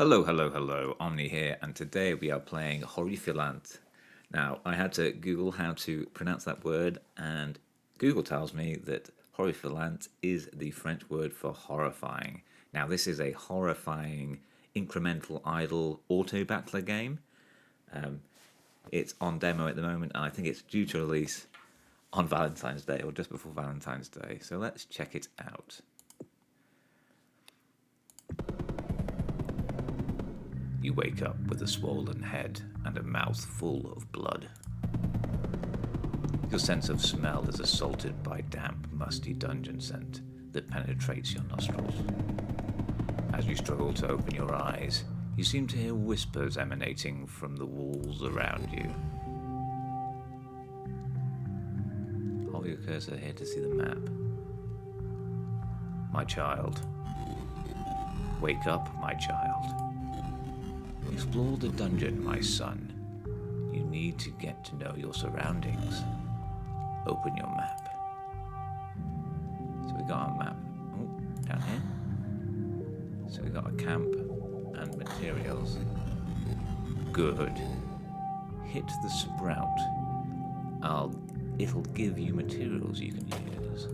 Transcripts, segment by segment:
Hello, hello, hello. Omni here, and today we are playing Horripilant. Now, I had to Google how to pronounce that word, and Google tells me that Horripilant is the French word for horrifying. Now, this is a horrifying incremental idle auto battler game. It's on demo at the moment, and I think it's due to release on Valentine's Day or just before Valentine's Day. So let's check it out. You wake up with a swollen head and a mouth full of blood. Your sense of smell is assaulted by damp, musty dungeon scent that penetrates your nostrils. As you struggle to open your eyes, you seem to hear whispers emanating from the walls around you. Hold your cursor here to see the map. My child. Wake up, my child. Explore the dungeon, my son. You need to get to know your surroundings. Open your map. So we got our map. Oh, down here. So we got a camp and materials. Good. Hit the sprout. It'll give you materials you can use.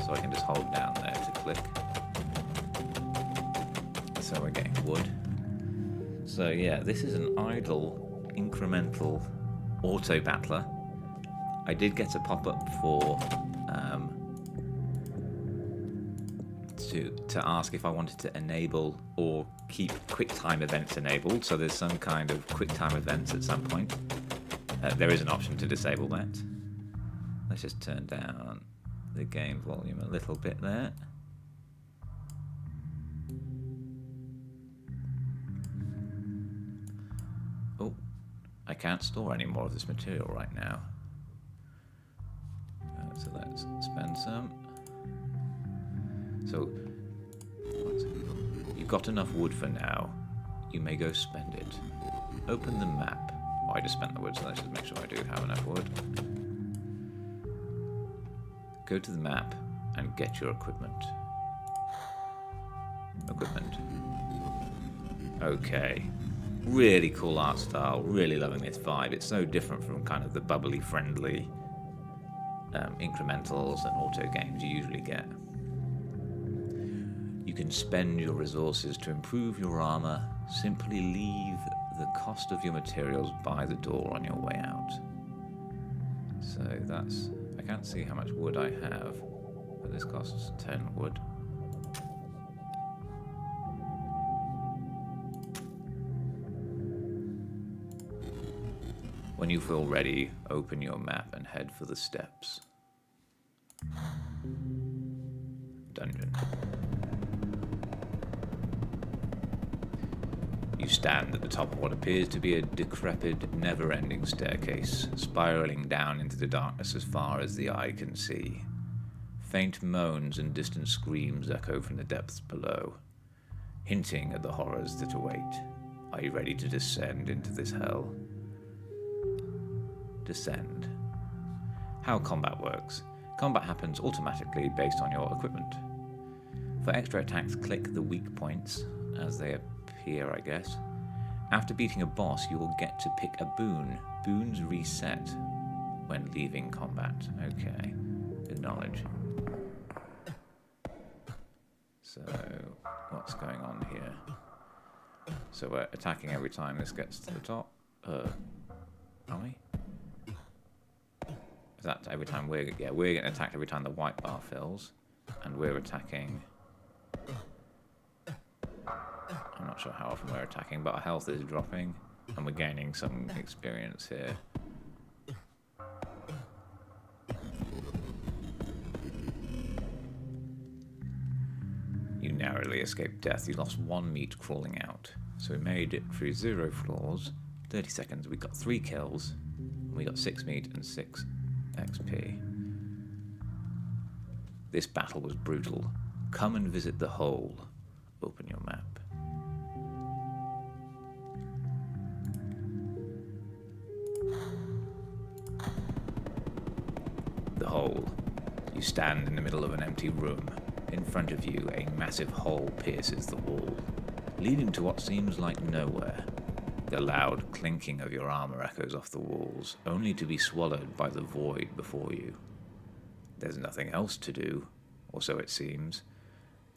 So I can just hold down there to click. So we're getting wood. So yeah, this is an idle, incremental auto battler. I did get a pop-up for to ask if I wanted to enable or keep QuickTime events enabled. So there's some kind of QuickTime events at some point. There is an option to disable that. Let's just turn down the game volume a little bit there. Oh, I can't store any more of this material right now. So let's spend some. So, you've got enough wood for now. You may go spend it. Open the map. Oh, I just spent the wood, so let's just make sure I do have enough wood. Go to the map and get your equipment. Okay. Really cool art style, really loving this vibe. It's so different from kind of the bubbly, friendly incrementals and auto games you usually get. You can spend your resources to improve your armor. Simply leave the cost of your materials by the door on your way out. So that's... I can't see how much wood I have, but this costs 10 wood. When you feel ready, open your map and head for the steps. Dungeon. You stand at the top of what appears to be a decrepit, never-ending staircase, spiraling down into the darkness as far as the eye can see. Faint moans and distant screams echo from the depths below, hinting at the horrors that await. Are you ready to descend into this hell? Descend. How combat works. Combat happens automatically based on your equipment. For extra attacks, click the weak points as they appear, I guess. After beating a boss, you will get to pick a boon. Boons reset when leaving combat. Okay. Acknowledge. So, what's going on here? So we're attacking every time this gets to the top. Are we? Is that every time we're getting attacked every time the white bar fills, and we're attacking. I'm not sure how often we're attacking, but our health is dropping, and we're gaining some experience here. You narrowly escaped death. You lost 1 meat crawling out, so we made it through 0 floors, 30 seconds. We got 3 kills, and we got 6 meat and 6 XP. This battle was brutal. Come and visit the hole. Open your map. The hole. You stand in the middle of an empty room. In front of you, a massive hole pierces the wall, leading to what seems like nowhere. The loud clinking of your armor echoes off the walls, only to be swallowed by the void before you. There's nothing else to do, or so it seems,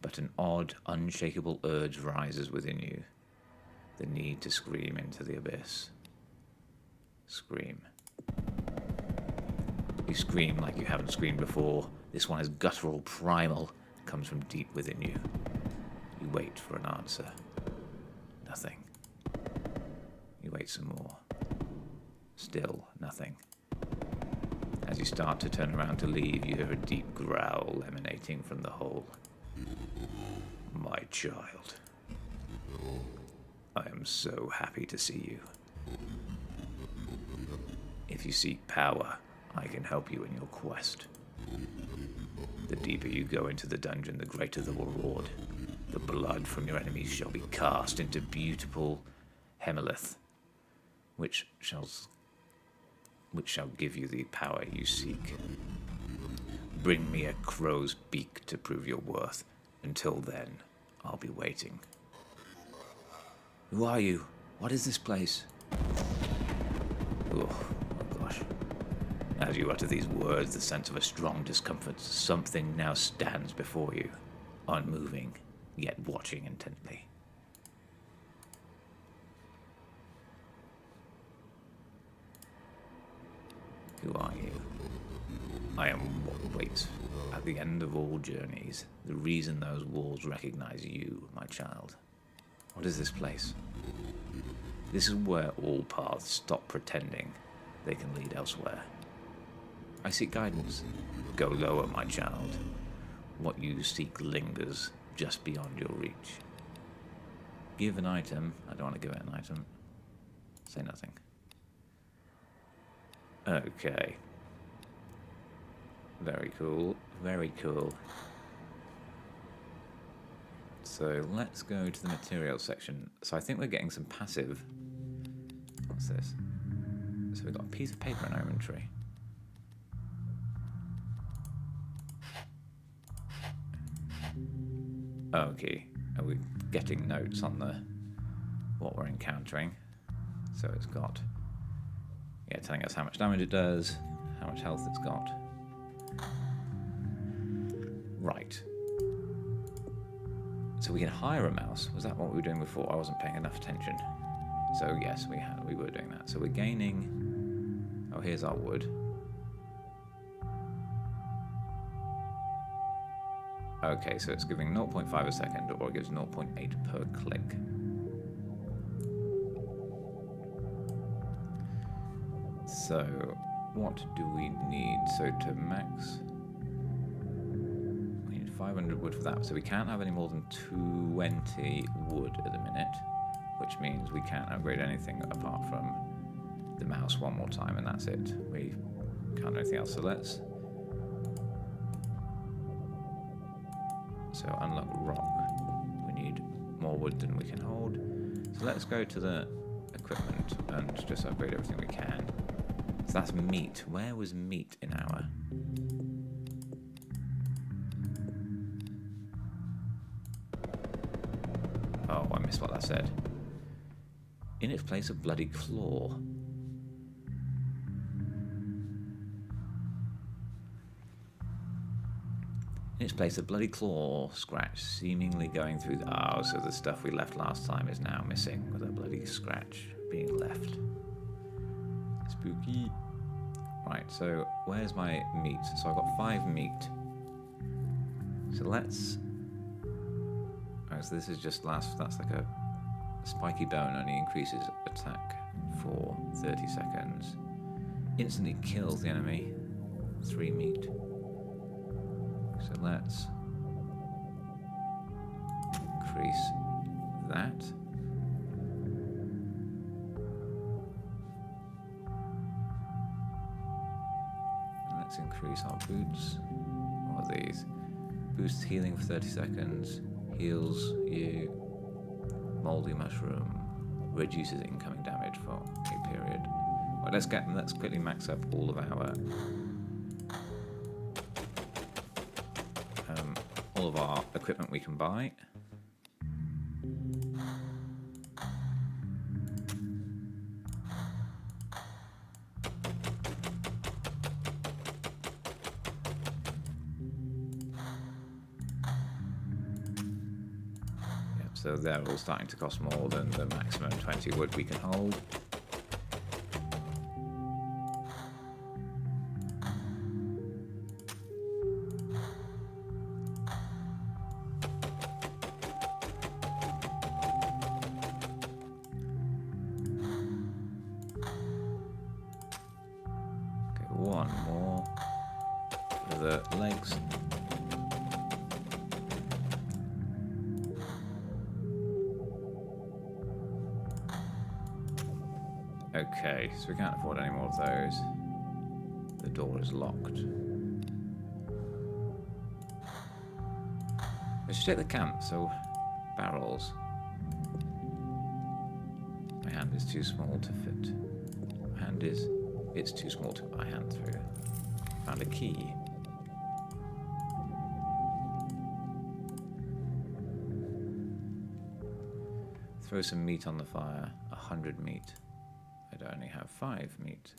but an odd, unshakable urge rises within you. The need to scream into the abyss. Scream. You scream like you haven't screamed before. This one is guttural, primal, comes from deep within you. You wait for an answer. Nothing. You wait some more. Still nothing. As you start to turn around to leave, you hear a deep growl emanating from the hole. My child. I am so happy to see you. If you seek power, I can help you in your quest. The deeper you go into the dungeon, the greater the reward. The blood from your enemies shall be cast into beautiful Hemelith, which shall give you the power you seek. Bring me a crow's beak to prove your worth. Until then, I'll be waiting. Who are you? What is this place? Oh gosh. As you utter these words, the sense of a strong discomfort, something now stands before you, unmoving, yet watching intently. Who are you? I am what waits at the end of all journeys, the reason those walls recognize you, my child. What is this place? This is where all paths stop pretending they can lead elsewhere. I seek guidance. Go lower, my child. What you seek lingers just beyond your reach. Give an item. I don't want to give it an item. Say nothing. Okay. Very cool. Very cool. So let's go to the materials section. So I think we're getting some passive. What's this? So we've got a piece of paper in our inventory. Okay. Are we getting notes on the what we're encountering? So it's got telling us how much damage it does, how much health it's got. Right. So we can hire a mouse. Was that what we were doing before? I wasn't paying enough attention. So yes, we were doing that. So we're gaining. Oh, here's our wood. Okay, so it's giving 0.5 a second, or it gives 0.8 per click. So, what do we need? So to max, we need 500 wood for that. So we can't have any more than 20 wood at the minute, which means we can't upgrade anything apart from the mouse one more time, and that's it. We can't do anything else. So let's... So unlock rock. We need more wood than we can hold. So let's go to the equipment and just upgrade everything we can. So that's meat. Where was meat in our... Oh, I missed what that said. In its place, a bloody claw. In its place, a bloody claw scratch, seemingly going through the... Oh, so the stuff we left last time is now missing, with a bloody scratch being left. Spooky. Right, so where's my meat? So I've got 5 meat. So let's... Oh, so this is just last... That's like a spiky bone, only increases attack for 30 seconds. Instantly kills the enemy. 3 meat. So let's increase that. And let's increase our boots. What are these? Boosts healing for 30 seconds. Heals you. Moldy mushroom. Reduces incoming damage for a period. Well, let's quickly max up all of our all of our equipment we can buy. Yep, so they're all starting to cost more than the maximum 20 wood we can hold. One more for the legs. Okay, so we can't afford any more of those. The door is locked. I should check the camp, so barrels. My hand is too small to fit. My hand is... It's too small to put my hand through. Found a key. Throw some meat on the fire. 100 meat. I'd only have 5 meat.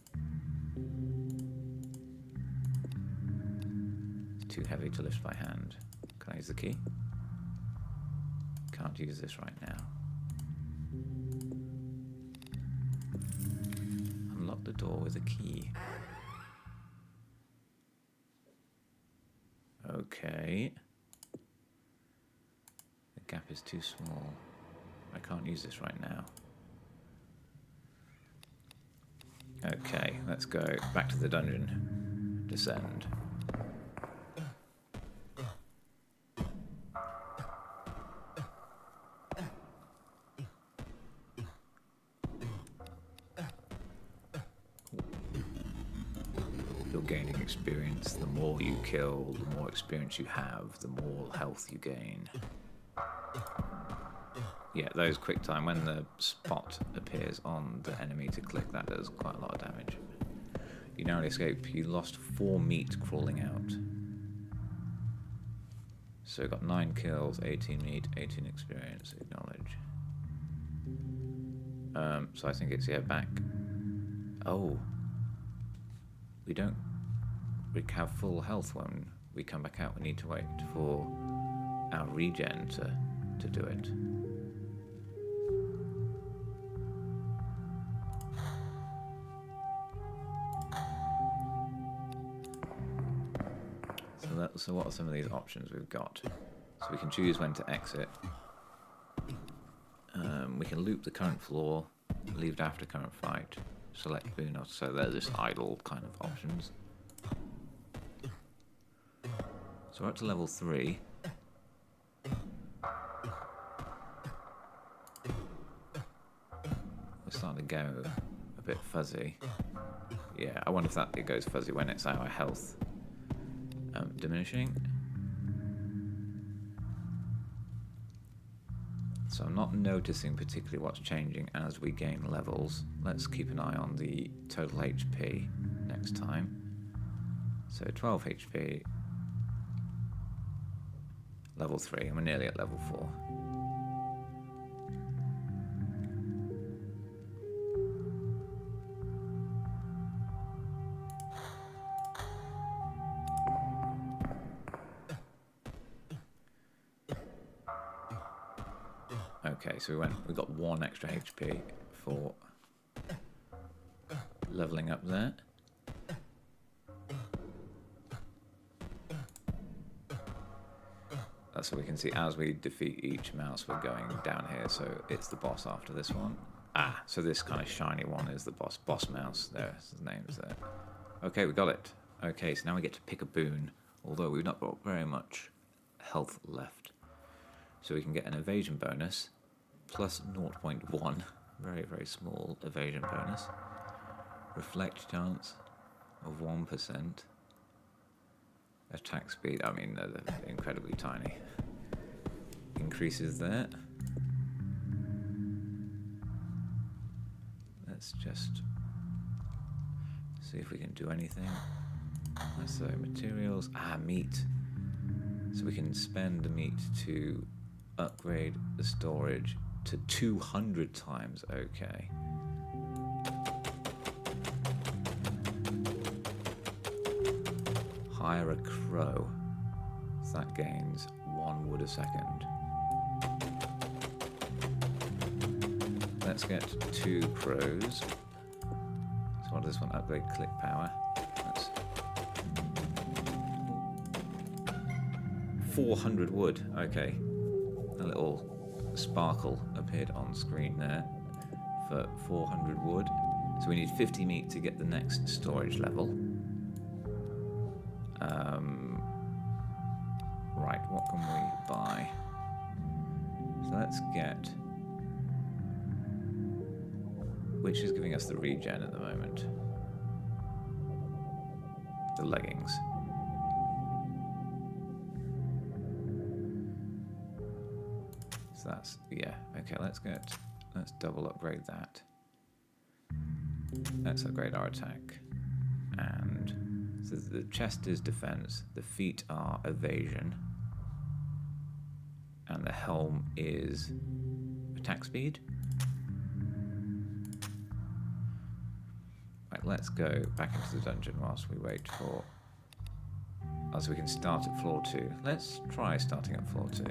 It's too heavy to lift by hand. Can I use the key? Can't use this right now. Unlock the door with a key. Okay. The gap is too small. I can't use this right now. Okay, let's go back to the dungeon. Descend. You're gaining experience. The more you kill, the more experience you have, the more health you gain. Yeah, those quick time, when the spot appears on the enemy to click, that does quite a lot of damage. You narrowly escape. You lost 4 meat crawling out. So got 9 kills, 18 meat, 18 experience. Acknowledge. So I think it's, yeah, back. Oh. We don't have full health when we come back out. We need to wait for our regen to do it. So what are some of these options we've got? So we can choose when to exit. We can loop the current floor, leave it after current fight, select boon, so they're just idle kind of options. So we're up to level 3. We're starting to go a bit fuzzy. Yeah, I wonder if it goes fuzzy when it's our health diminishing. So I'm not noticing particularly what's changing as we gain levels. Let's keep an eye on the total HP next time. So 12 HP, level 3, and we're nearly at level 4. Okay, so we got 1 extra HP for leveling up there. So we can see as we defeat each mouse, we're going down here. So it's the boss after this one. Ah, so this kind of shiny one is the boss. Boss mouse. There's his name's there. Okay, we got it. Okay, so now we get to pick a boon, although we've not got very much health left. So we can get an evasion bonus, plus 0.1, very, very small evasion bonus. Reflect chance of 1%. Attack speed, I mean, they're incredibly tiny. Increases there. Let's just see if we can do anything. So materials, meat. So we can spend the meat to upgrade the storage to 200 times. Okay. Hire a crow. So that gains 1 wood a second. Let's get 2 crows. So what does this one upgrade? Click power. That's 400 wood. Okay. A little sparkle appeared on screen there for 400 wood. So we need 50 meat to get the next storage level. Right, what can we buy? So let's get... Which is giving us the regen at the moment? The leggings. So that's, yeah, okay, let's double upgrade that. Let's upgrade our attack. And so the chest is defense, the feet are evasion, and the helm is attack speed. Right, let's go back into the dungeon whilst we wait for... Oh, so we can start at floor 2. Let's try starting at floor 2.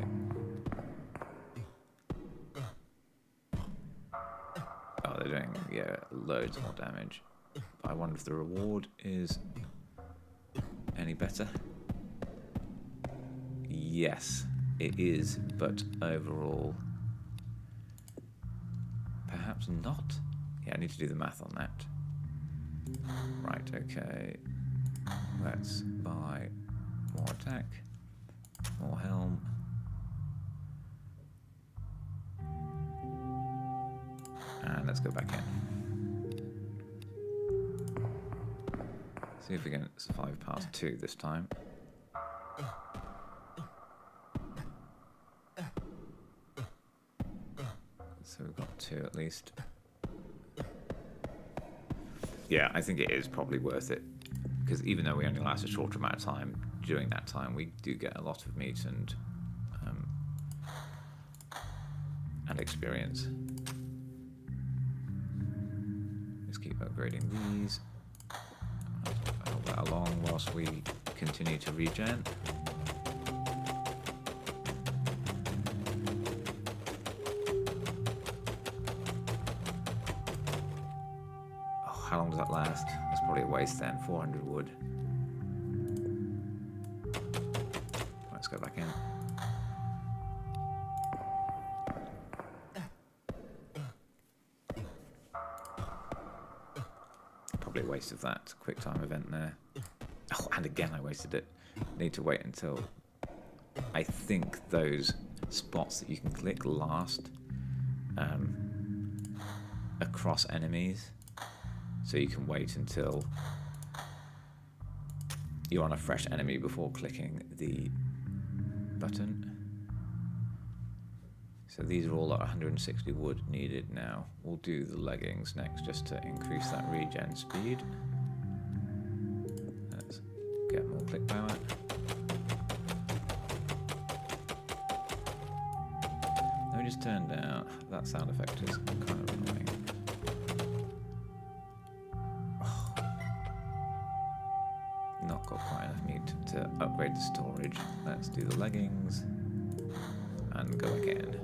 Oh, they're doing, yeah, loads more damage. But I wonder if the reward is any better. Yes, it is, but overall, perhaps not. Yeah, I need to do the math on that. Right, okay. Let's buy more attack, more helm. And let's go back in. See if we can survive past 2 this time. So we've got 2 at least. Yeah, I think it is probably worth it. Because even though we only last a short amount of time, during that time we do get a lot of meat and experience. Just keep upgrading these. Hold that along whilst we continue to regen. Oh, how long does that last? That's probably a waste then. 400 wood. Let's go back in. Probably a waste of that quick time event there. Oh, and again I wasted it. Need to wait until... I think those spots that you can click last across enemies. So you can wait until you're on a fresh enemy before clicking the button. So these are all at 160 wood needed now. We'll do the leggings next just to increase that regen speed. Let's get more click power. Let me just turn down, that sound effect is kind of annoying. Oh. Not got quite enough meat to upgrade the storage. Let's do the leggings and go again.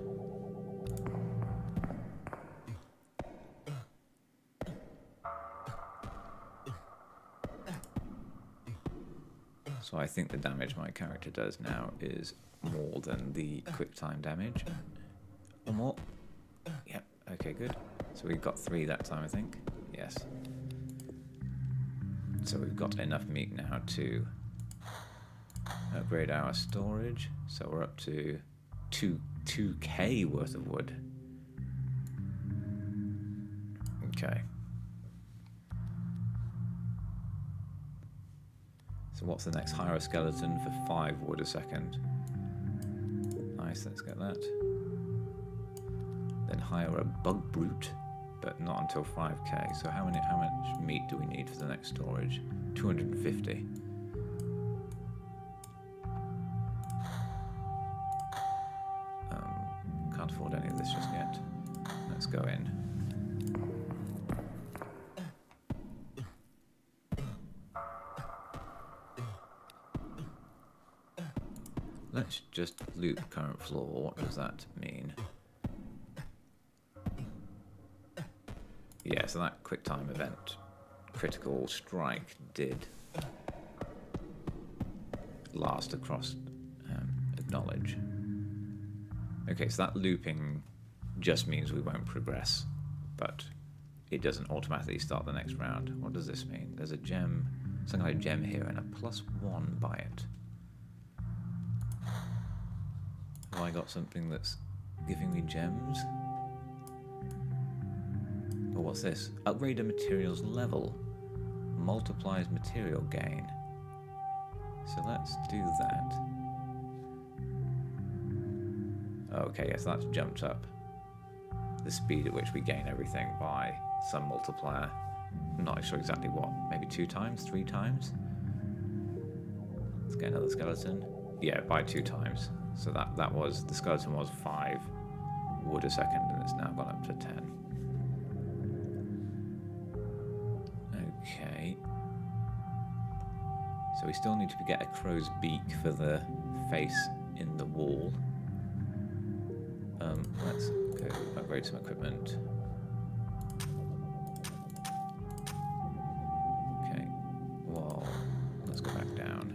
So I think the damage my character does now is more than the quick time damage. Or more. Yep, okay, good. So we've got 3 that time, I think. Yes. So we've got enough meat now to upgrade our storage. So we're up to 2k worth of wood. Okay. So what's the next? Hire a skeleton for 5 wood a second. Nice, let's get that. Then hire a bug brute, but not until 5k. So how much meat do we need for the next storage? 250. can't afford any of this just yet. Let's go in. Let's just loop current floor. What does that mean? Yeah, so that quick time event critical strike did last across acknowledge. Okay, so that looping just means we won't progress, but it doesn't automatically start the next round. What does this mean? There's a gem, some kind of gem here, and a +1 by it. Have I got something that's giving me gems? Oh, what's this? Upgrade a materials level. Multiplies material gain. So let's do that. Okay, yes, that's jumped up the speed at which we gain everything by some multiplier. I'm not sure exactly what. Maybe 2 times, 3 times? Let's get another skeleton. Yeah, by 2 times. So that was, the skeleton was 5 wood a second, and it's now gone up to 10. Okay. So we still need to get a crow's beak for the face in the wall. Let's go upgrade some equipment. Okay. Well, let's go back down.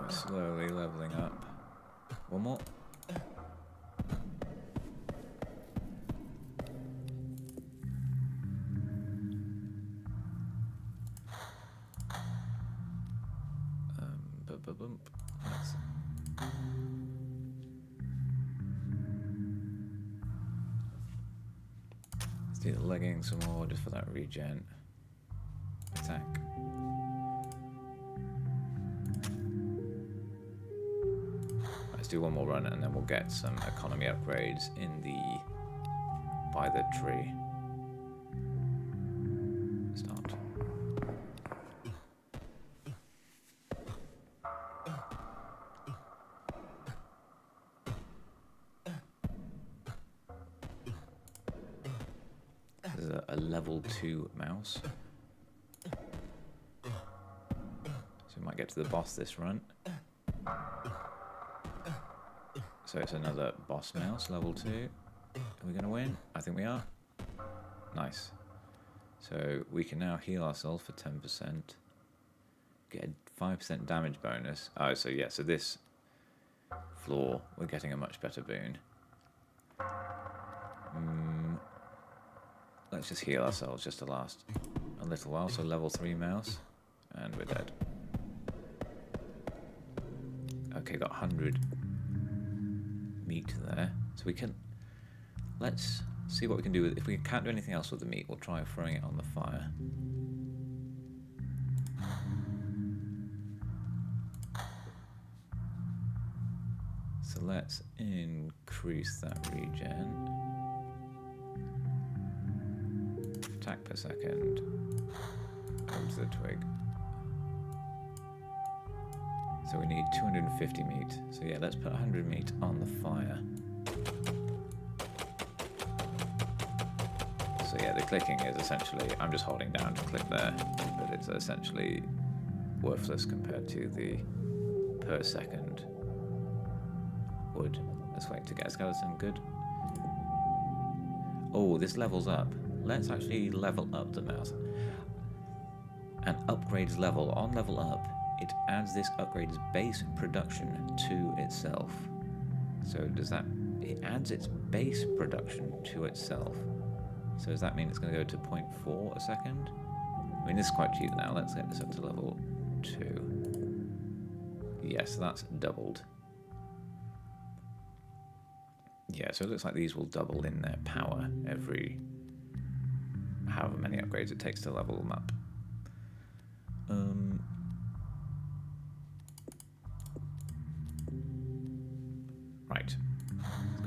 Slowly leveling up. One more. Let's do the legging some more just for that regen. Attack. Let's do one more run and then we'll get some economy upgrades by the tree. Start. This is a level 2 mouse. So we might get to the boss this run. So it's another boss mouse, level 2. Are we going to win? I think we are. Nice. So we can now heal ourselves for 10%. Get a 5% damage bonus. Oh, so yeah, so this floor, we're getting a much better boon. Let's just heal ourselves just to last a little while. So level 3 mouse. And we're dead. Okay, got 100 meat there, so we can, let's see what we can do with, if we can't do anything else with the meat, we'll try throwing it on the fire. So let's increase that regen. Attack per second. Come to the twig. So we need 250 meat. So yeah, let's put 100 meat on the fire. So yeah, the clicking is essentially, I'm just holding down to click there, but it's essentially worthless compared to the per second wood. Let's wait to get a skeleton, good. Oh, this levels up. Let's actually level up the mouse. And upgrades level. On level up, it adds this upgrade's base production to itself. So does that, it adds its base production to itself. So does that mean it's going to go to 0.4 a second? I mean, this is quite cheap now. Let's get this up to level 2. Yes, that's doubled. Yeah, so it looks like these will double in their power every however many upgrades it takes to level them up.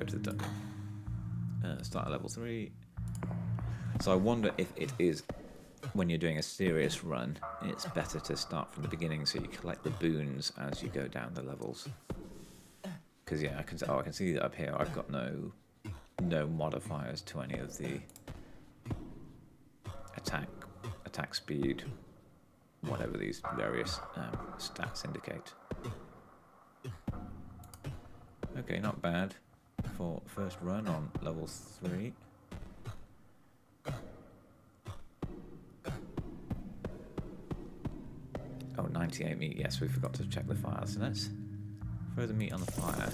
to the dungeon. Start at level 3. So I wonder if it is, when you're doing a serious run, it's better to start from the beginning so you collect the boons as you go down the levels. Because yeah, I can see that up here I've got no modifiers to any of the attack speed, whatever these various stats indicate. Okay, not bad for first run on level 3. Oh, 98 meat. Yes, we forgot to check the fire. So let's throw the meat on the fire.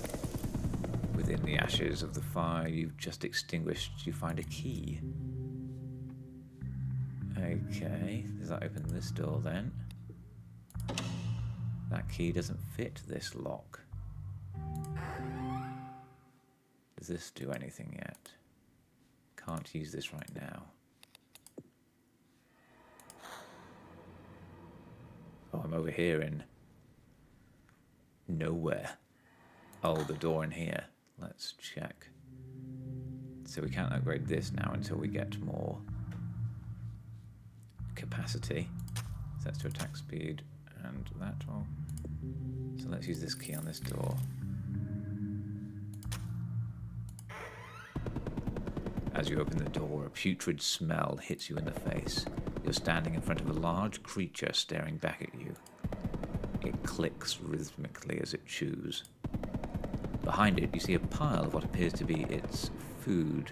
Within the ashes of the fire you've just extinguished, you find a key. Okay, does that open this door then? That key doesn't fit this lock. Does this do anything yet? Can't use this right now. Oh, I'm over here in nowhere. Oh, the door in here. Let's check. So we can't upgrade this now until we get more capacity. Sets to attack speed and that all. So let's use this key on this door. As you open the door, a putrid smell hits you in the face. You're standing in front of a large creature staring back at you. It clicks rhythmically as it chews. Behind it, you see a pile of what appears to be its food,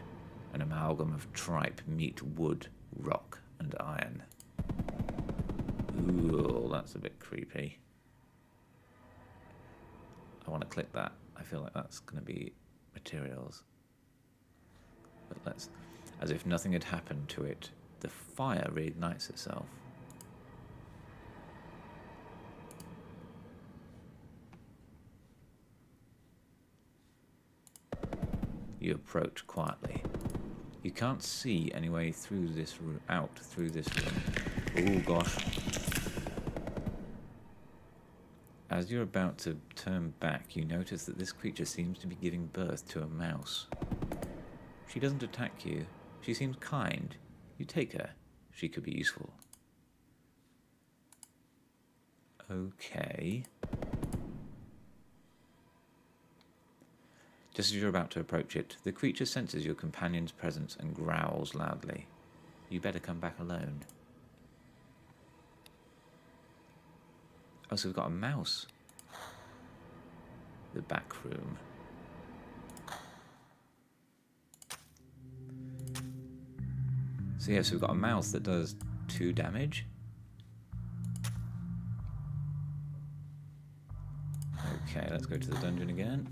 an amalgam of tripe, meat, wood, rock, and iron. Ooh, that's a bit creepy. I want to click that. I feel like that's going to be materials. But let's, as if nothing had happened to it, the fire reignites itself. You approach quietly. You can't see any way through this room, out through this room. Oh gosh. As you're about to turn back, you notice that this creature seems to be giving birth to a mouse. She doesn't attack you. She seems kind. You take her. She could be useful. Okay. Just as you're about to approach it, the creature senses your companion's presence and growls loudly. You better come back alone. Oh, so we've got a mouse. The back room. So yes, we've got a mouse that does 2 damage. Okay, let's go to the dungeon again.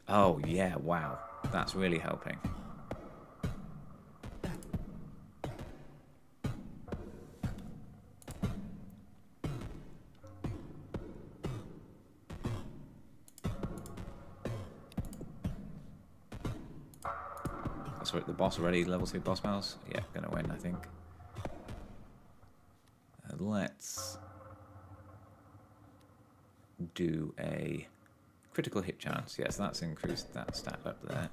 Oh yeah, wow. That's really helping. So the boss already, level 2 boss mouse. Yeah, gonna win, I think. Let's do a critical hit chance. Yes, that's increased that stat up there.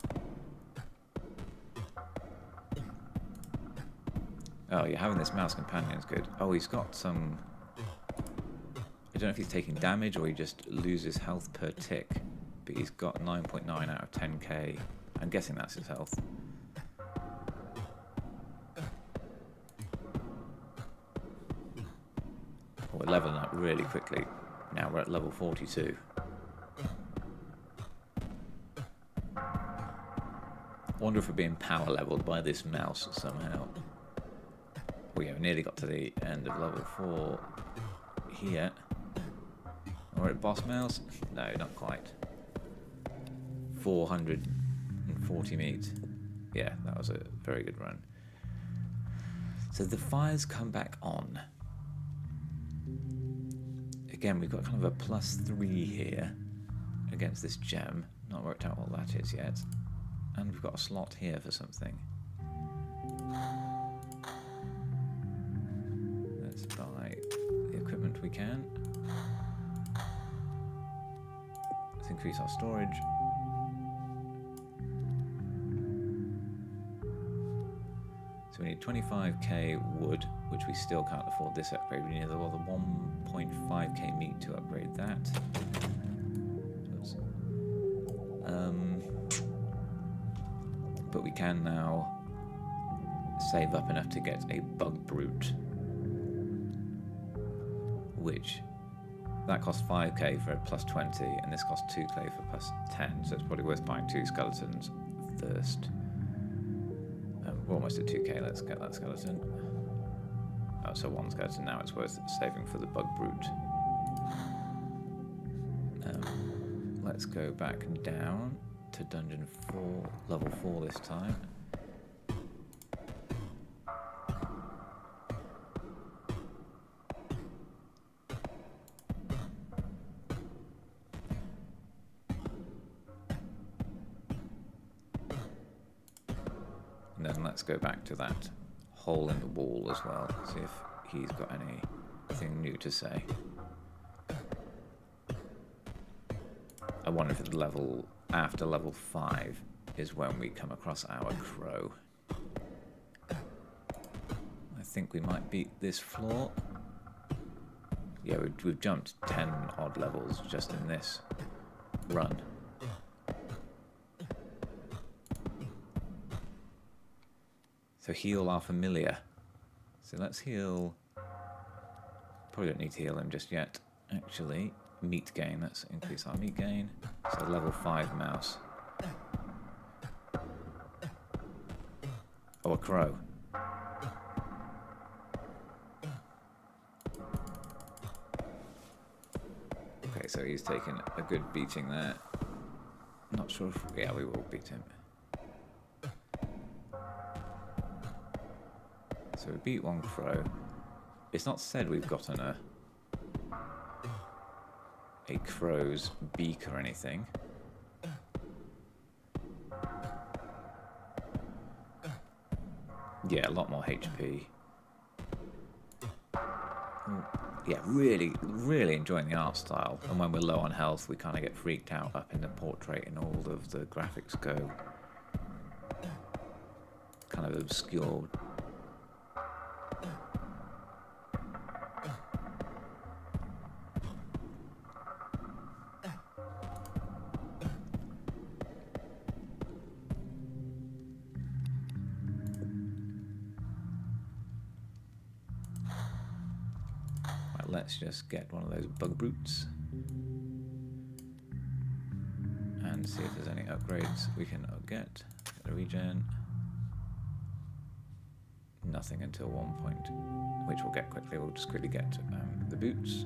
Oh, yeah, having this mouse companion is good. Oh, he's got some... I don't know if he's taking damage or he just loses health per tick, but he's got 9.9 out of 10k. I'm guessing that's his health. Oh, we're leveling up really quickly. Now we're at level 42. I wonder if we're being power leveled by this mouse somehow. We have nearly got to the end of level 4 here. We're at boss mouse? No, not quite. 440 meat. Yeah, that was a very good run. So the fires come back on. Again, we've got kind of a +3 here against this gem. Not worked out what that is yet. And we've got a slot here for something. Let's buy the equipment we can. increase our storage. So we need 25k wood, which we still can't afford this upgrade. We need another 1.5k meat to upgrade that. But we can now save up enough to get a bug brute, which that costs 5k for a plus 20, and this costs 2k for plus 10, so it's probably worth buying 2 skeletons first. We're almost at 2k, let's get that skeleton. Oh, so 1 skeleton now, it's worth saving for the bug brute. Let's go back down to dungeon 4, level 4 this time. And then let's go back to that hole in the wall as well, see if he's got anything new to say. I wonder if it's after level 5 is when we come across our crow. I think we might beat this floor. Yeah, we've jumped 10 odd levels just in this run. So heal our familiar. So let's heal. Probably don't need to heal him just yet. Actually, meat gain. Let's increase our meat gain. So level 5 mouse. Oh, a crow. Okay, so he's taken a good beating there. Not sure if... yeah, we will beat him. So we beat one crow. It's not said we've gotten a crow's beak or anything. Yeah, a lot more HP. Yeah, really enjoying the art style. And when we're low on health, we kind of get freaked out up in the portrait and all of the graphics go kind of obscured. Let's just get one of those bug brutes and see if there's any upgrades we can get. Get a regen. Nothing until 1 point, which we'll get quickly. We'll just quickly get the boots.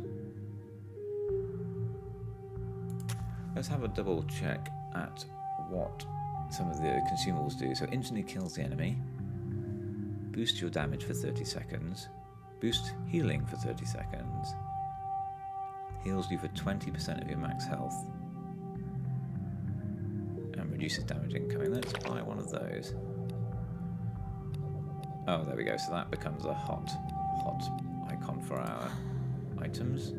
Let's have a double check at what some of the consumables do. So instantly kills the enemy, boosts your damage for 30 seconds, boost healing for 30 seconds, heals you for 20% of your max health, and reduces damage incoming. Let's buy one of those. Oh, there we go. So that becomes a hot icon for our items.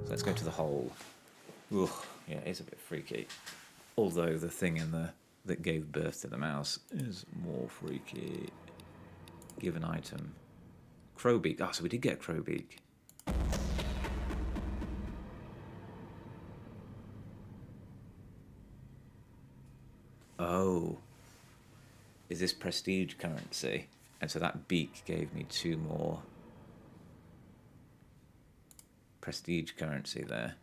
So let's go to the hole. Ugh, yeah, it's a bit freaky. Although the thing that gave birth to the mouse is more freaky. Give an item. Crowbeak. Ah, so we did get Crowbeak. Oh. Is this prestige currency? And so that beak gave me 2 more prestige currency there.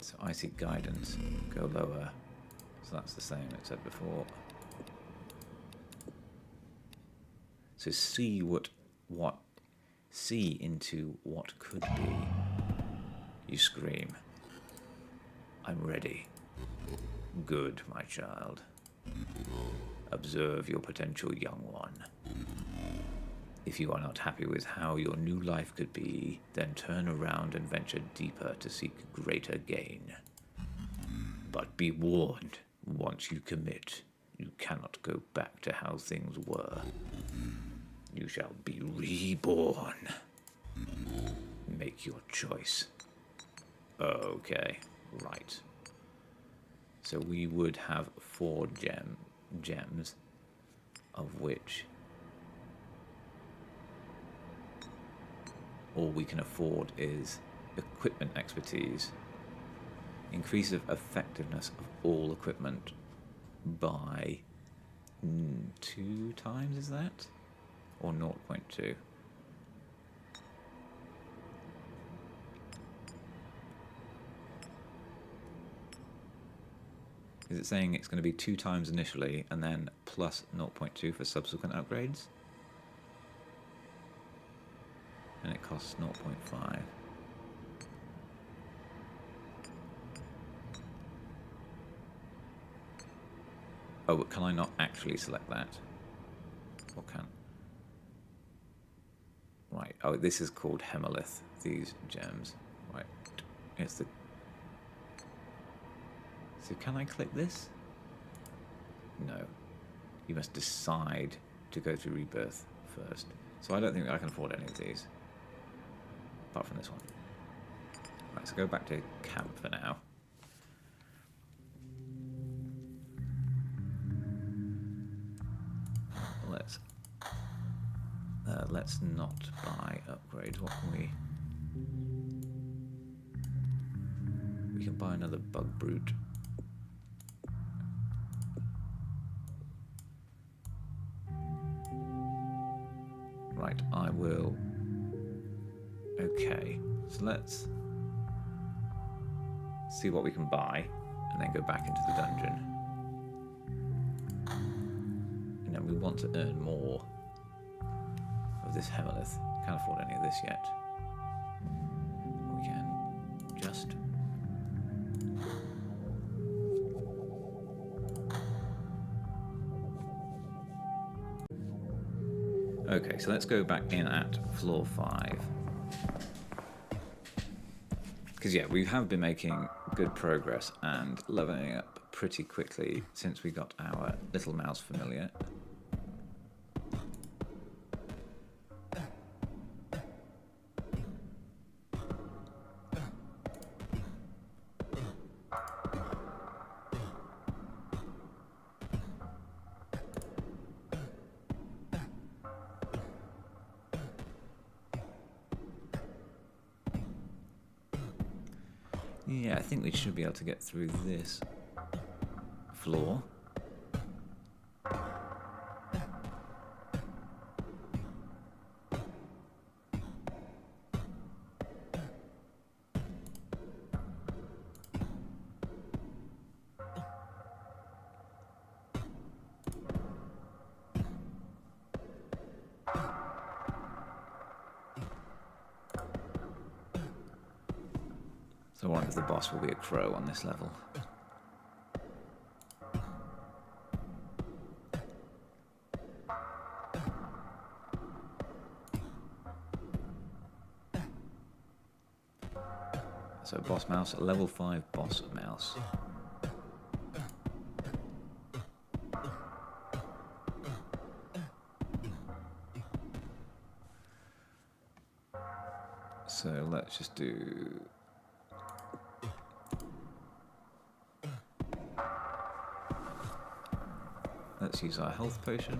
So icy guidance. Go lower. So that's the same it said before. So see see into what could be. You scream. I'm ready. Good, my child. Observe your potential young one. If you are not happy with how your new life could be, then turn around and venture deeper to seek greater gain. But be warned, once you commit, you cannot go back to how things were. You shall be reborn. Make your choice. Okay, right. So we would have 4 gems, of which all we can afford is equipment expertise. Increase of effectiveness of all equipment by 2 times, is that? Or 0.2? Is it saying it's going to be 2 times initially and then plus 0.2 for subsequent upgrades? And it costs 0.5. Oh, but can I not actually select that? Or can? Right. Oh, this is called Hemelith, these gems. Right. It's the... So can I click this? No. You must decide to go through rebirth first. So I don't think I can afford any of these. Apart from this one. Right, so go back to camp for now. Let's not buy upgrades. What can we... We can buy another bug brute. Right, I will... Okay, so let's see what we can buy and then go back into the dungeon. And then we want to earn more of this Hemelith. Can't afford any of this yet. We can just... Okay, so let's go back in at floor 5. Because yeah, we have been making good progress and leveling up pretty quickly since we got our little mouse familiar. Yeah, I think we should be able to get through this floor. So I wonder if the boss will be a crow on this level. So boss mouse, a level 5 boss mouse. So let's just do... Let's use our health potion.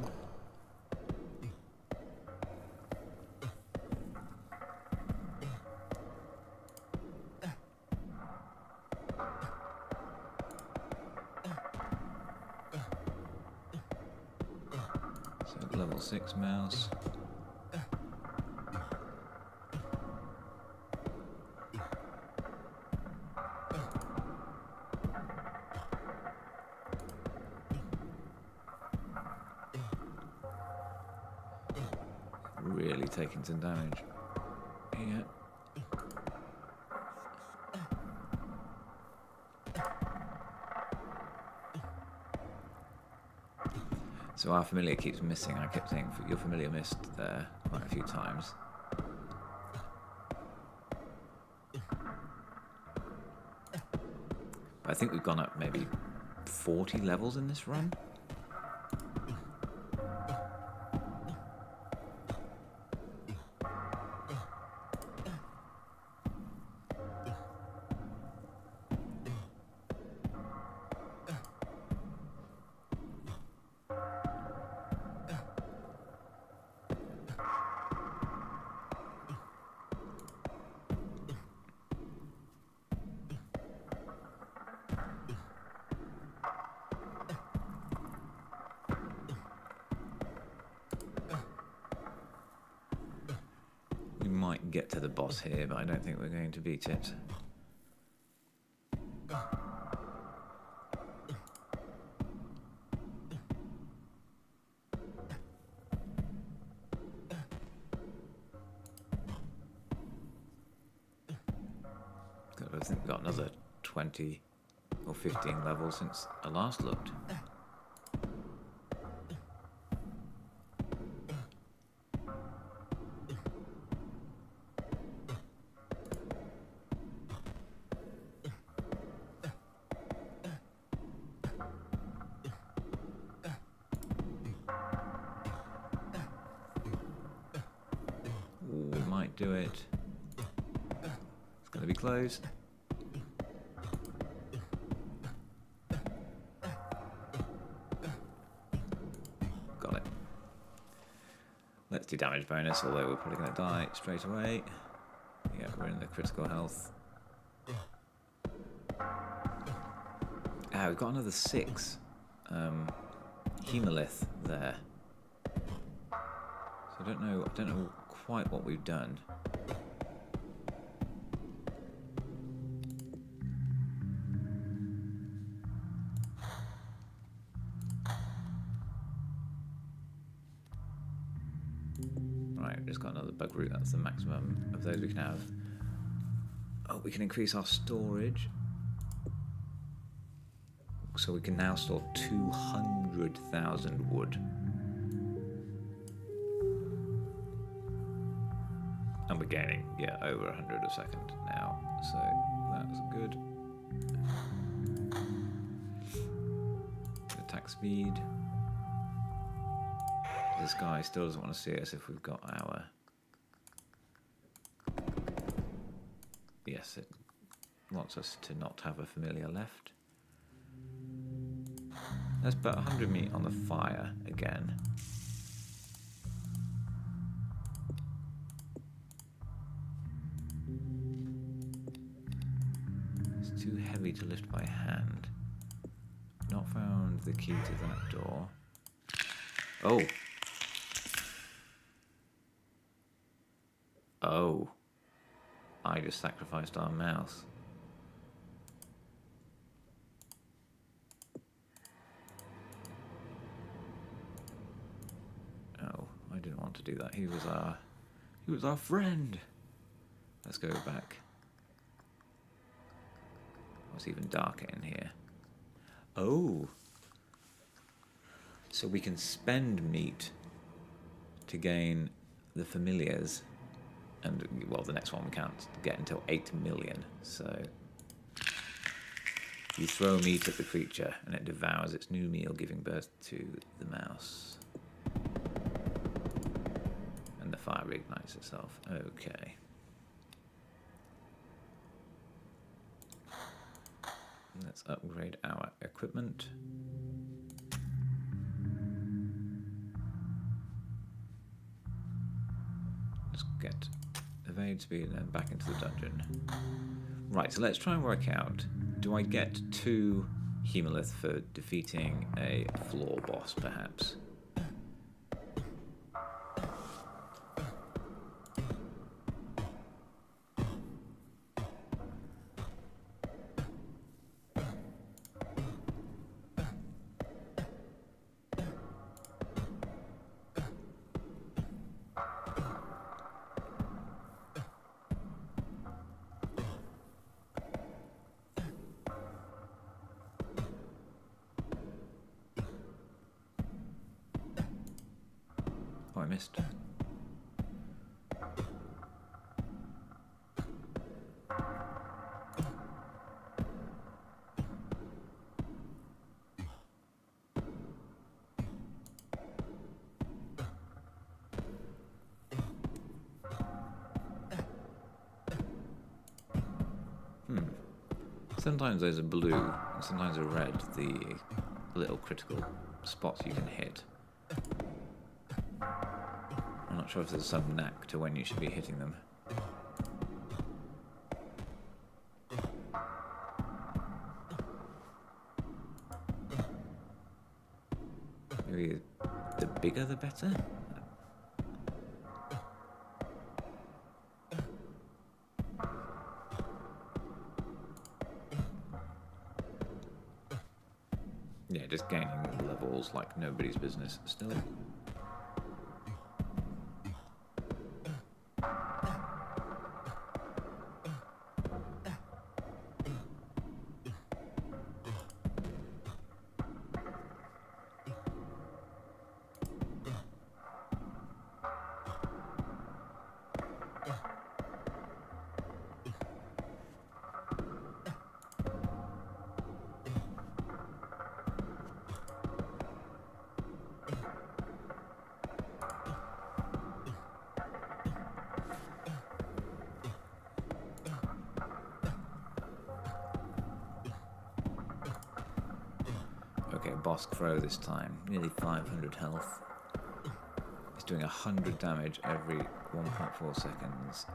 So level 6 mouse. Really taking some damage. Yeah. So our familiar keeps missing. I kept saying your familiar missed there quite a few times. I think we've gone up maybe 40 levels in this run. might get to the boss here, but I don't think we're going to beat it. I think we've got another 20 or 15 levels since I last looked. Ooh, we might do it. It's going to be close. Got it. Let's do damage bonus, although we're probably going to die straight away. Yeah, we're in the critical health. Ah, we've got another 6 Hemalith there. So I don't know quite what we've done. Right, we've just got another bug root. That's the maximum of those we can have. Oh, we can increase our storage. So we can now store 200,000 wood. And we're gaining, yeah, over 100 a second now. So that's good. Attack speed. This guy still doesn't want to see us if we've got our... Yes, it wants us to not have a familiar left. Let's put 100 meat on the fire again. It's too heavy to lift by hand. Not found the key to that door. Oh. Oh. I just sacrificed our mouse. Oh, I didn't want to do that. He was our friend. Let's go back. It's even darker in here. Oh. So we can spend meat to gain the familiars. And, well, the next one we can't get until 8 million. So you throw meat at the creature and it devours its new meal, giving birth to the mouse. And the fire reignites itself. Okay. Let's upgrade our equipment. Let's get evade speed and then back into the dungeon. Right, so let's try and work out, do I get 2 Hemalith for defeating a floor boss, perhaps? Oh, I missed. Sometimes those are blue, and sometimes are red, the little critical spots you can hit. I'm not sure if there's some knack to when you should be hitting them. Maybe the bigger the better? just gaining levels like nobody's business still. Okay, boss crow this time. Nearly 500 health. He's doing 100 damage every 1.4 seconds.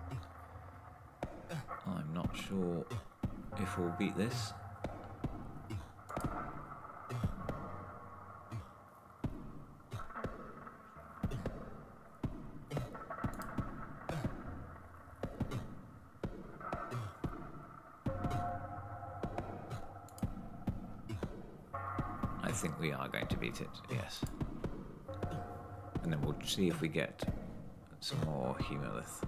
I'm not sure if we'll beat this. I think we are going to beat it, yes. And then we'll see if we get some more Humilith.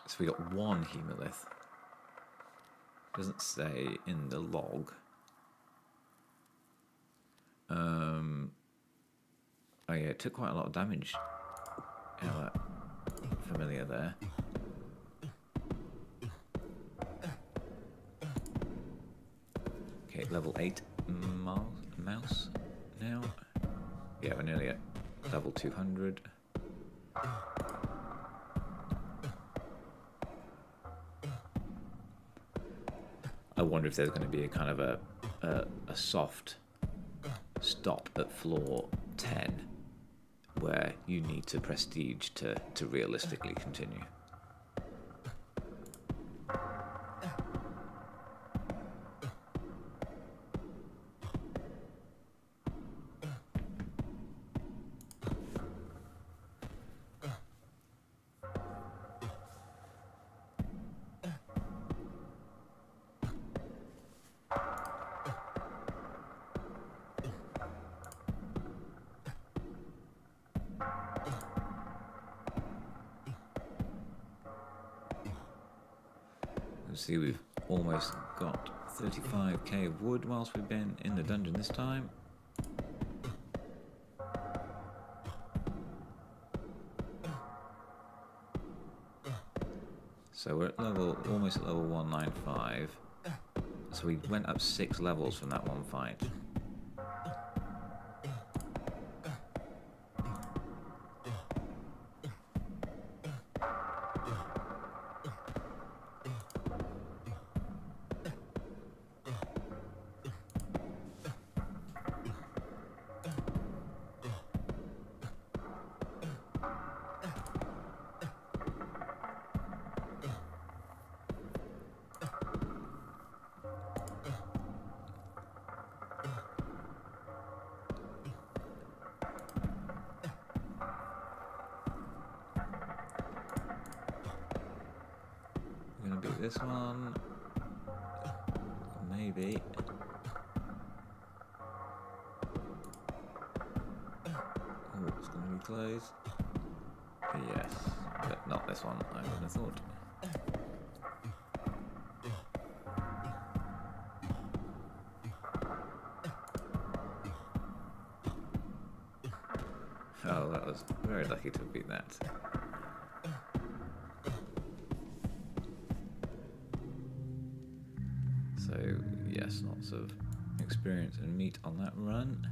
So we got one Humilith. Doesn't say in the log. Oh yeah, it took quite a lot of damage. Yeah, that familiar there. Okay, level 8 mouse now. Yeah, we're nearly at level 200. I wonder if there's going to be a kind of a soft stop at floor 10 where you need to prestige to realistically continue. See, we've almost got 35k of wood whilst we've been in the dungeon this time. So we're at almost at level 195. So we went up 6 levels from that one fight. Beat this one, maybe. Oh, it's going to be close. Yes, but not this one, I would have thought. Oh, that was very lucky to beat that. So, yes, lots of experience and meat on that run.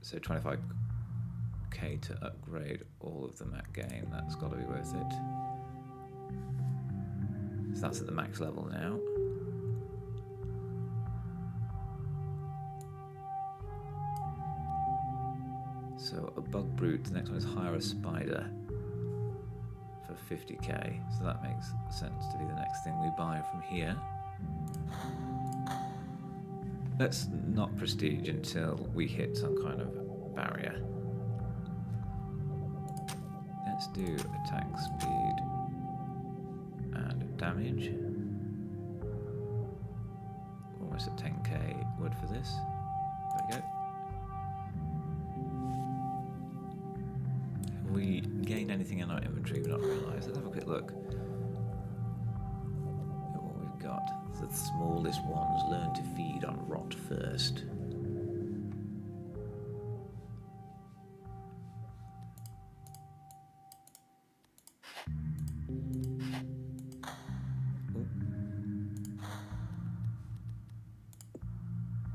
So 25k to upgrade all of the Mac game, that's got to be worth it. So that's at the max level now. So a bug brute, the next one is hire a spider. 50k, so that makes sense to be the next thing we buy from here. Let's not prestige until we hit some kind of barrier. Let's do attack speed and damage. Almost at 10k wood for this. There we go. Have we gained anything in our inventory we've not realised? Let's have a quick look at what we've got. The smallest ones learn to feed on rot first.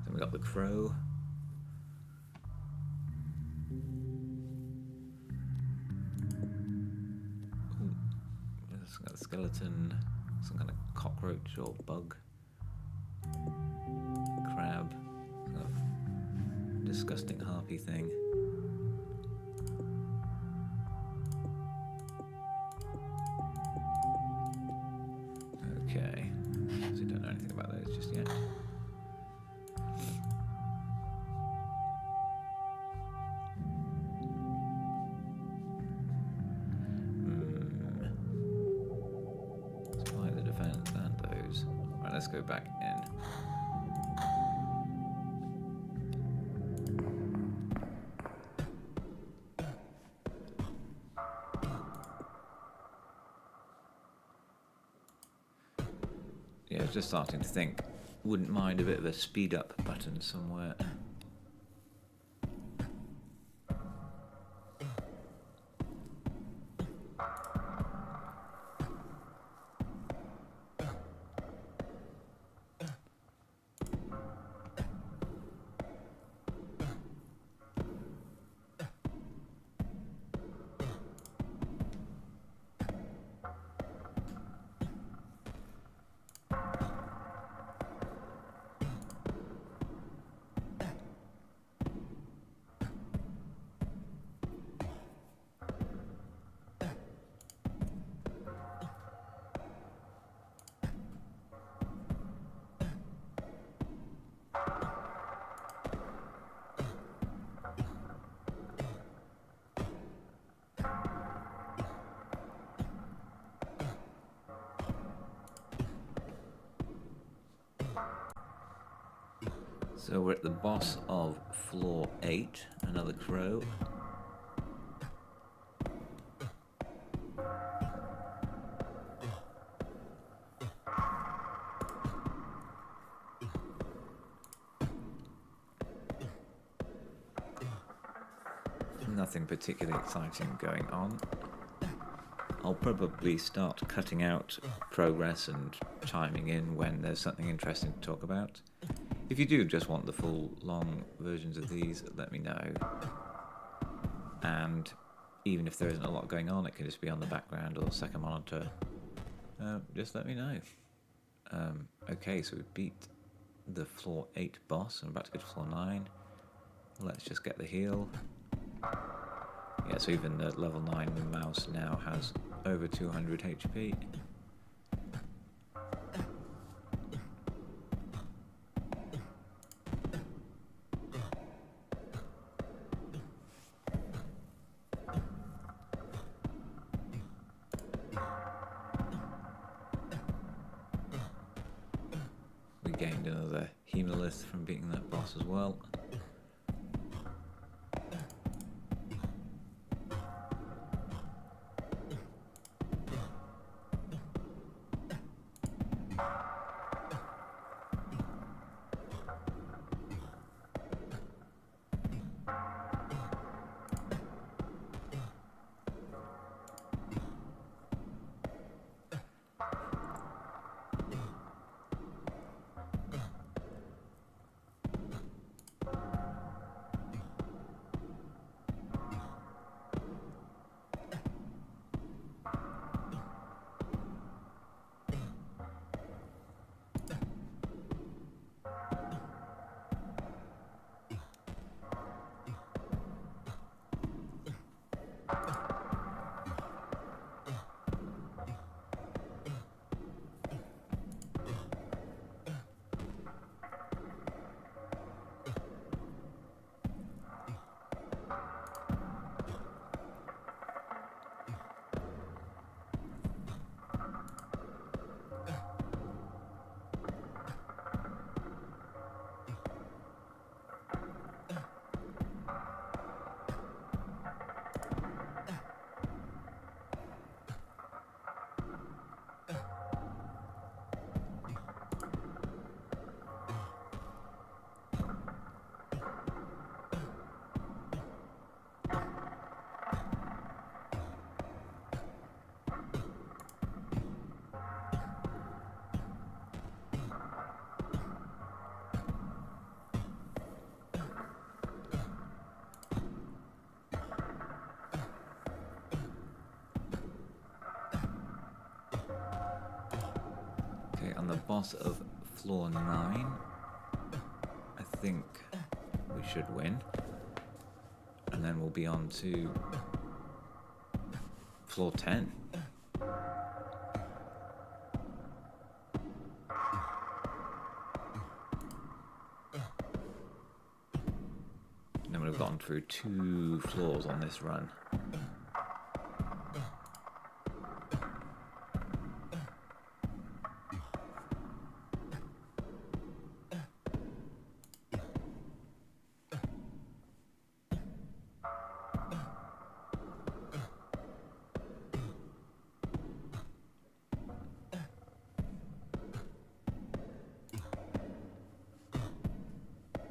Then we got the crow. Got a skeleton, some kind of cockroach or bug, crab, kind of disgusting harpy thing. Okay, so we don't know anything about those just yet. Let's go back in. Yeah, I was just starting to think, wouldn't mind a bit of a speed up button somewhere. So we're at the boss of floor 8, another crow. Nothing particularly exciting going on. I'll probably start cutting out progress and chiming in when there's something interesting to talk about. If you do just want the full long versions of these, let me know. And even if there isn't a lot going on, it can just be on the background or second monitor. Just let me know. Okay, so we beat the floor 8 boss. I'm about to go to floor 9. Let's just get the heal. Yeah, so even the level 9 mouse now has over 200 HP. We gained another Hemalith from beating that boss as well. boss of floor 9. I think we should win. And then we'll be on to floor 10. And then we've gone through 2 floors on this run.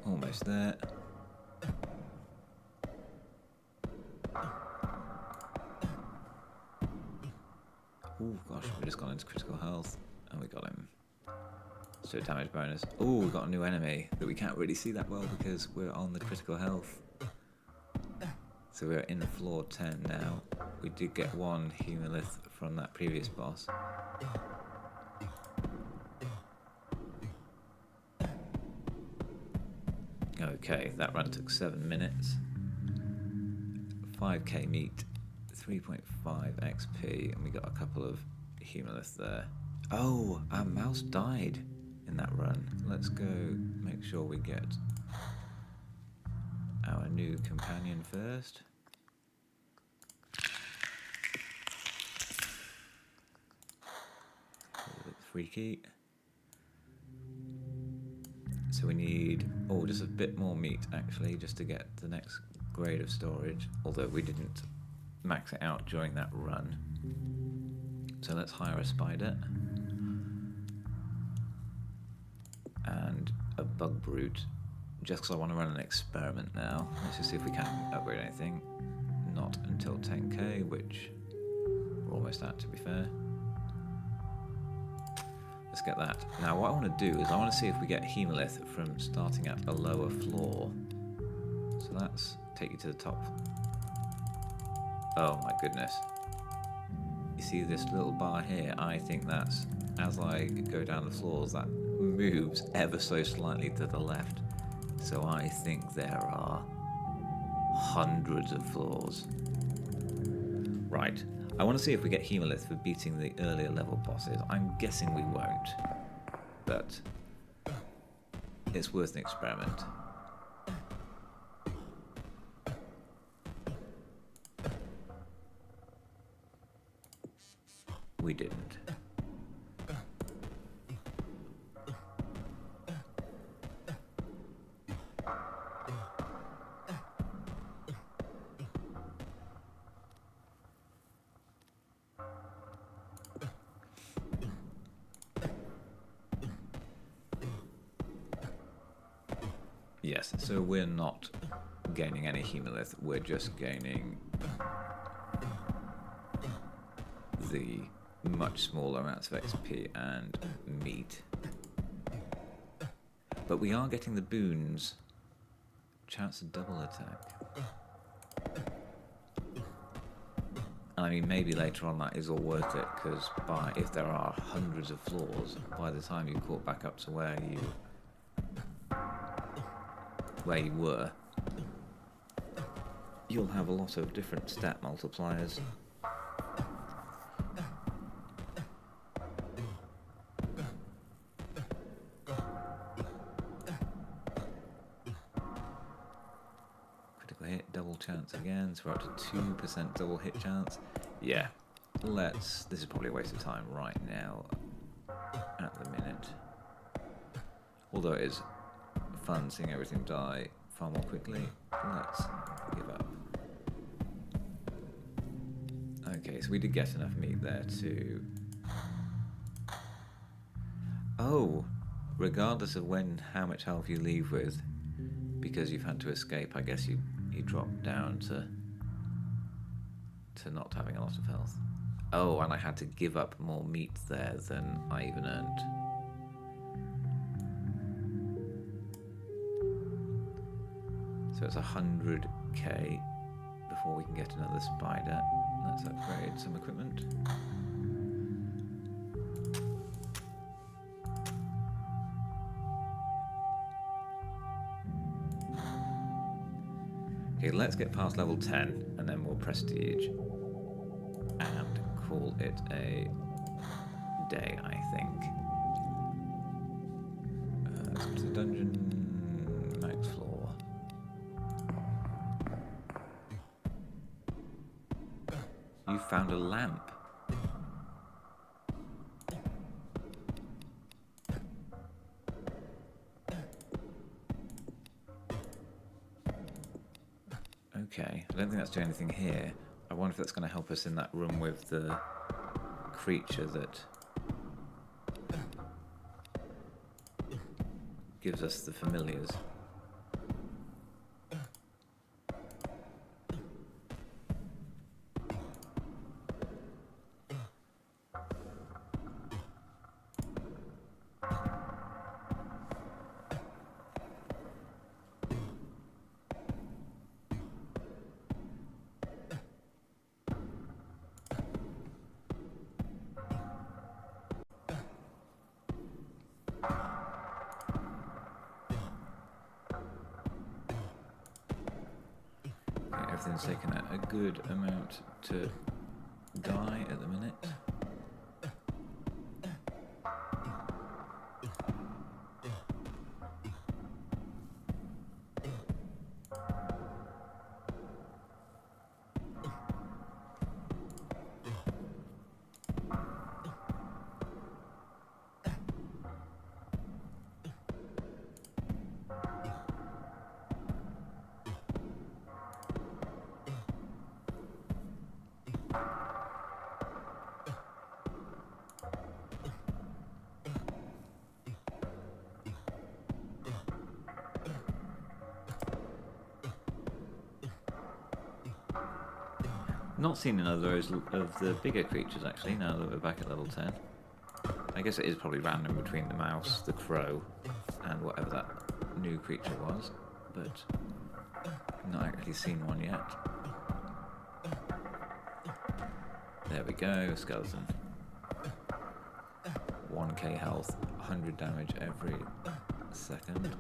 Almost there. Oh gosh, we just gone into critical health and we got him. So damage bonus. Oh, we got a new enemy that we can't really see that well because we're on the critical health. So we're in floor 10 now. We did get 1 Humilith from that previous boss. Okay, that run took 7 minutes. 5k meat, 3.5 XP, and we got a couple of Humilith there. Oh, our mouse died in that run. Let's go make sure we get our new companion first. A bit freaky. So we need, just a bit more meat actually, just to get the next grade of storage, although we didn't max it out during that run. So let's hire a spider and a bug brute, just because I want to run an experiment now. Let's just see if we can upgrade anything. Not until 10k, which we're almost at, to be fair. Let's get that. Now what I want to do is I want to see if we get Hemolith from starting at a lower floor. So that's take you to the top. Oh my goodness. You see this little bar here? I think that's, as I go down the floors, that moves ever so slightly to the left. So I think there are hundreds of floors. Right. I want to see if we get Hemolith for beating the earlier level bosses. I'm guessing we won't, but it's worth an experiment. We didn't. Yes, so we're not gaining any Hemolith, we're just gaining the much smaller amounts of XP and meat. But we are getting the boons. Chance to double attack. I mean, maybe later on that is all worth it, because if there are hundreds of floors, by the time you caught back up to where you were, you'll have a lot of different stat multipliers. Critical hit, double chance again, so we're up to 2% double hit chance. Yeah, this is probably a waste of time right now, at the minute. Although it is fun seeing everything die far more quickly. Let's give up. Okay, so we did get enough meat there to... Oh, regardless of how much health you leave with, because you've had to escape, I guess you drop down to not having a lot of health. Oh, and I had to give up more meat there than I even earned. So it's 100k before we can get another spider. Let's upgrade some equipment. Okay, let's get past level 10 and then we'll prestige and call it a day, I think. Let's go to the dungeon, max floor. You found a lamp. Okay, I don't think that's doing anything here. I wonder if that's going to help us in that room with the creature that gives us the familiars. Everything's taken a good amount to die at the minute. Not seen another of the bigger creatures actually, now that we're back at level 10. I guess it is probably random between the mouse, the crow, and whatever that new creature was, but not actually seen one yet. There we go, skeleton. 1k health, 100 damage every second.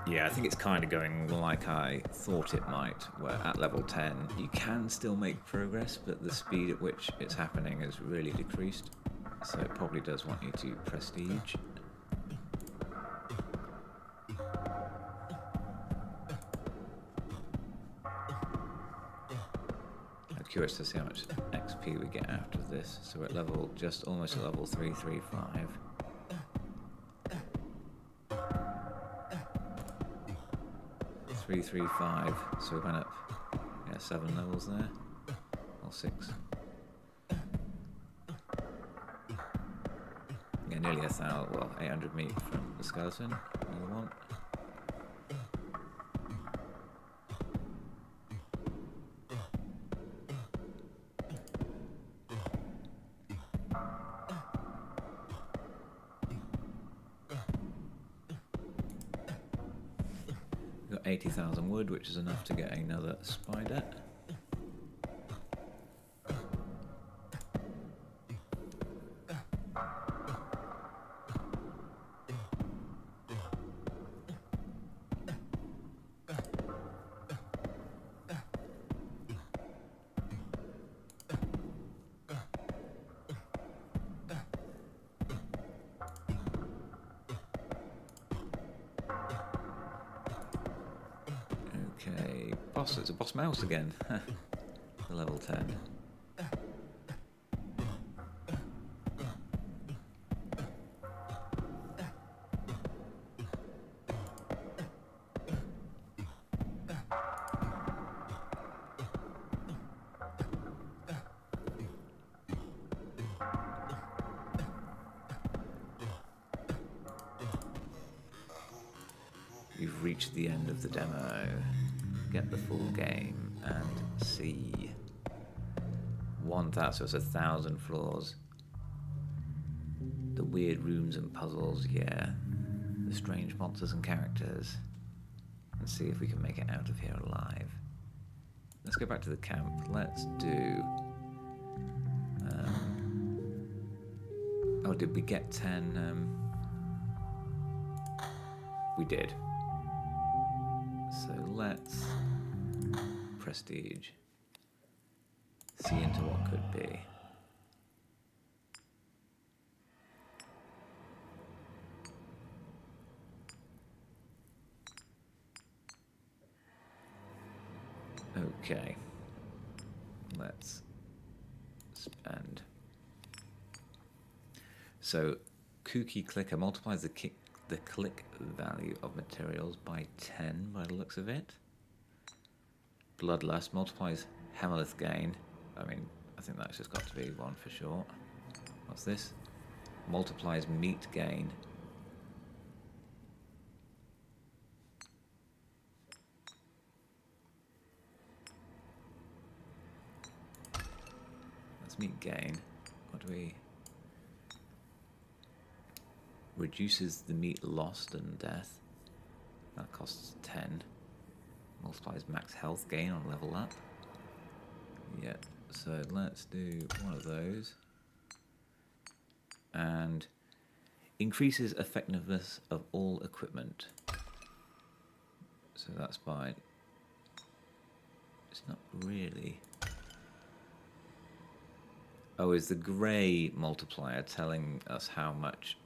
Yeah, I think it's kind of going like I thought it might, where at level 10 you can still make progress, but the speed at which it's happening has really decreased, so it probably does want you to prestige. I'm curious to see how much XP we get out of this, so we're at level, just almost at level 335. So we went up, 7 levels there, or 6. Yeah, nearly 1,000, well, 800 meat from the skeleton, another one. We've got 80,000 wood, which is enough to get another spider. Okay, boss, it's a boss mouse again. The level 10. You've reached the end of the demo. Get the full game and see. 1,000, so it's 1,000 floors. The weird rooms and puzzles, yeah. The strange monsters and characters. And see if we can make it out of here alive. Let's go back to the camp. Let's do Oh, did we get 10? We did. So let's prestige. See into what could be. Okay. Let's spend. So, Kooky Clicker multiplies the click value of materials by 10 by the looks of it. Bloodlust multiplies Hemalith gain. I mean, I think that's just got to be one for sure. What's this? Multiplies meat gain. That's meat gain. What do we... Reduces the meat lost and death. That costs 10. Multiplies max health gain on level up. Yep, so let's do one of those. And increases effectiveness of all equipment. So that's by... It's not really... Oh, is the grey multiplier telling us how much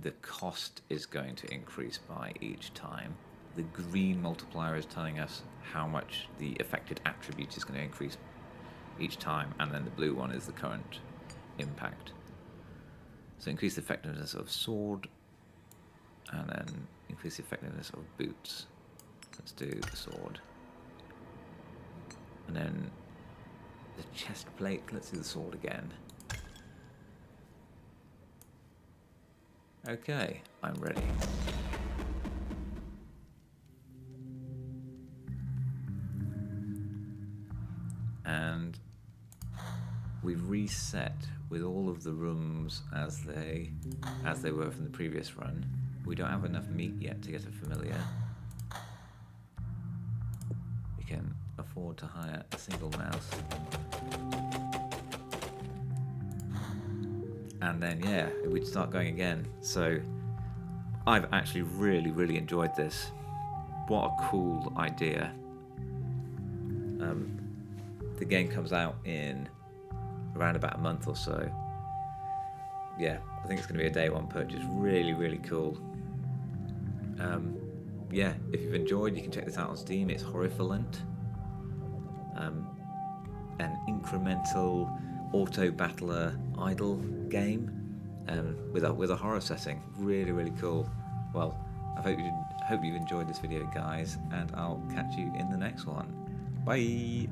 the cost is going to increase by each time? The green multiplier is telling us how much the affected attribute is going to increase each time, and then the blue one is the current impact. So increase the effectiveness of sword, and then increase the effectiveness of boots. Let's do the sword. And then the chest plate, let's do the sword again. Okay, I'm ready. And we've reset with all of the rooms as they were from the previous run. We don't have enough meat yet to get a familiar. We can afford to hire a single mouse. And then, yeah, we'd start going again. So I've actually really enjoyed this. What a cool idea. The game comes out in around about a month or so. Yeah, I think it's going to be a day one purchase. Really cool. Yeah, if you've enjoyed, you can check this out on Steam. It's Horripilant. An incremental auto battler idle game with a horror setting. Really cool. Well, I hope you've enjoyed this video, guys, and I'll catch you in the next one. Bye.